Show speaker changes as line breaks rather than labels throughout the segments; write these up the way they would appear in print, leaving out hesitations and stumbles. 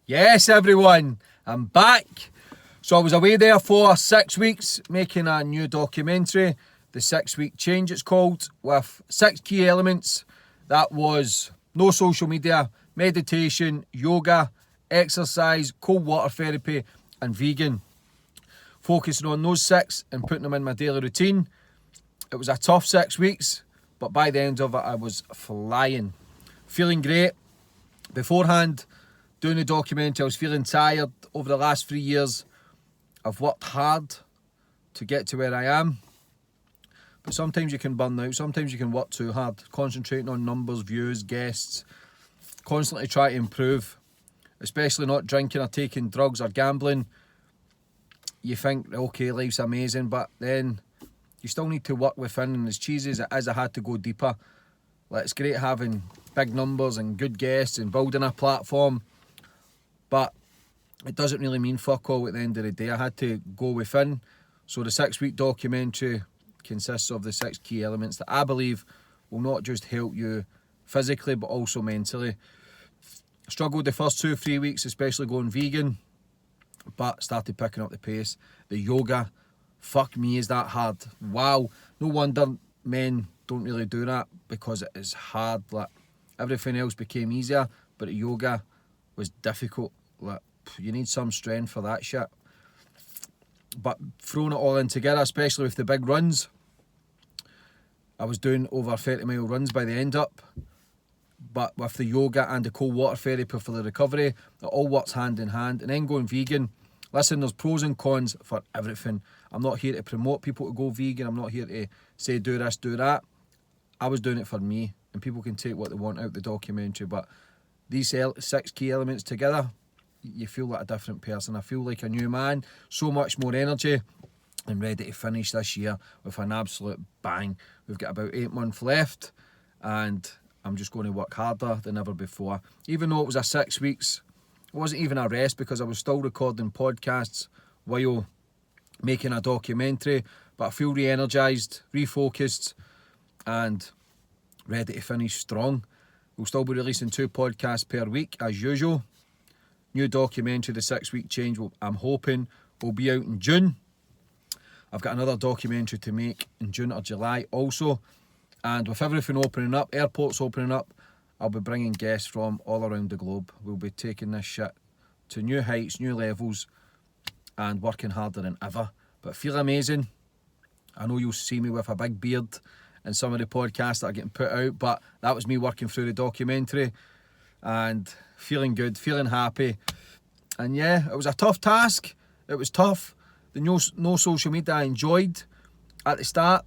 Yes, everyone, I'm back. So I was away there for 6 weeks making a new documentary, The 6 Week Change it's called, with 6 key elements. That was no social media, meditation, yoga, exercise, cold water therapy and vegan. Focusing on those 6 and putting them in my daily routine. It was a tough 6 weeks, but by the end of it I was flying. Feeling great. Beforehand, doing the documentary, I was feeling tired. Over the last 3 years, I've worked hard to get to where I am. But sometimes you can burn out, sometimes you can work too hard, concentrating on numbers, views, guests, constantly try to improve, especially not drinking or taking drugs or gambling. You think, okay, life's amazing, but then you still need to work within, and as cheesy as it is, I had to go deeper. Like, it's great having big numbers and good guests and building a platform, but it doesn't really mean fuck all at the end of the day. I had to go within. So the 6 week documentary consists of the 6 key elements that I believe will not just help you physically but also mentally. Struggled the first 2-3 weeks, especially going vegan, but started picking up the pace. The yoga, fuck me, is that hard. Wow, no wonder men don't really do that, because it is hard. Like, everything else became easier, but the yoga was difficult. Like, you need some strength for that shit. But throwing it all in together, especially with the big runs, I was doing over 30-mile runs by the end up. But with the yoga and the cold water therapy for the recovery, it all works hand in hand. And then going vegan, listen, there's pros and cons for everything. I'm not here to promote people to go vegan. I'm not here to say do this, do that. I was doing it for me, and people can take what they want out of the documentary. But these 6 key elements together, you feel like a different person. I feel like a new man, so much more energy, and ready to finish this year with an absolute bang. We've got about 8 months left, and I'm just going to work harder than ever before. Even though it was a 6 weeks, it wasn't even a rest, because I was still recording podcasts while making a documentary, but I feel re-energised, refocused, and ready to finish strong. We'll still be releasing 2 podcasts per week as usual. New documentary, The 6 Week Change, I'm hoping will be out in June. I've got another documentary to make in June or July also. And with everything opening up, airports opening up, I'll be bringing guests from all around the globe. We'll be taking this shit to new heights, new levels, and working harder than ever. But feel amazing. I know you'll see me with a big beard in some of the podcasts that are getting put out, but that was me working through the documentary and feeling good, feeling happy. And yeah, it was a tough task. It was tough. The no social media I enjoyed at the start,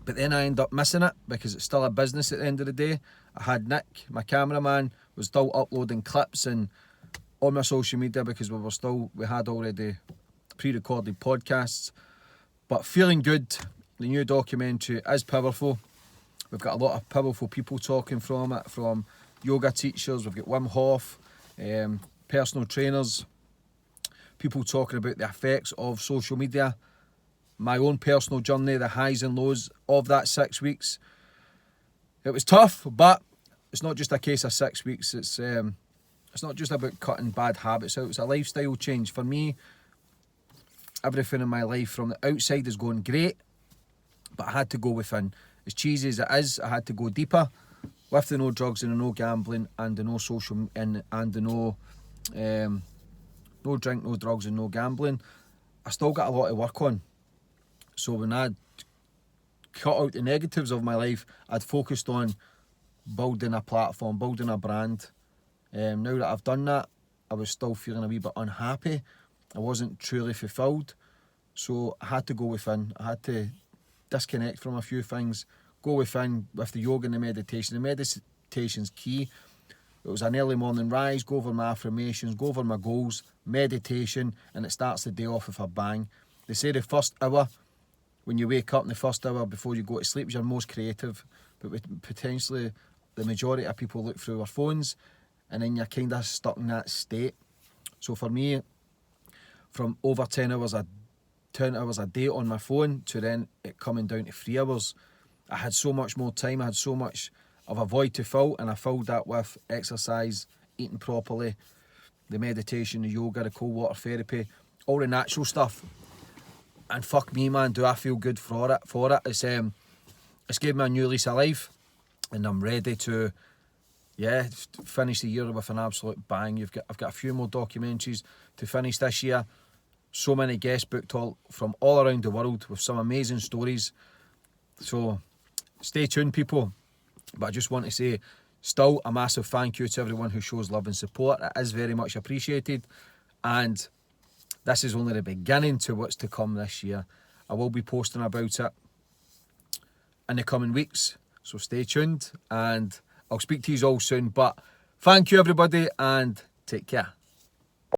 but then I ended up missing it because it's still a business at the end of the day. I had Nick, my cameraman, was still uploading clips and on my social media because we had already pre-recorded podcasts. But feeling good. The new documentary is powerful. We've got a lot of powerful people talking from it, from yoga teachers, we've got Wim Hof, personal trainers, people talking about the effects of social media, my own personal journey, the highs and lows of that 6 weeks. It was tough, but it's not just a case of 6 weeks. It's not just about cutting bad habits out. It's a lifestyle change. For me, everything in my life from the outside is going great, but I had to go within. As cheesy as it is, I had to go deeper with the no drugs and the no gambling and the no social and the no drink, no drugs and no gambling. I still got a lot to work on. So when I'd cut out the negatives of my life, I'd focused on building a platform, building a brand. Now that I've done that, I was still feeling a wee bit unhappy. I wasn't truly fulfilled. So I had to go within. I had to disconnect from a few things, go within with the yoga and the meditation. The meditation's key. It was an early morning rise, go over my affirmations, go over my goals, meditation, and it starts the day off with a bang. They say the first hour, when you wake up in the first hour before you go to sleep, is your most creative, but potentially the majority of people look through their phones and then you're kind of stuck in that state. So for me, from over 10 hours a day on my phone to then it coming down to 3 hours, I had so much more time, I had so much of a void to fill, and I filled that with exercise, eating properly, the meditation, the yoga, the cold water therapy, all the natural stuff. And fuck me, man, do I feel good for it. It's given me a new lease of life, and I'm ready to, finish the year with an absolute bang. I've got a few more documentaries to finish this year. So many guests booked from all around the world with some amazing stories. So stay tuned, people. But I just want to say, still a massive thank you to everyone who shows love and support. It is very much appreciated. And this is only the beginning to what's to come this year. I will be posting about it in the coming weeks. So stay tuned, and I'll speak to you all soon. But thank you, everybody, and take care.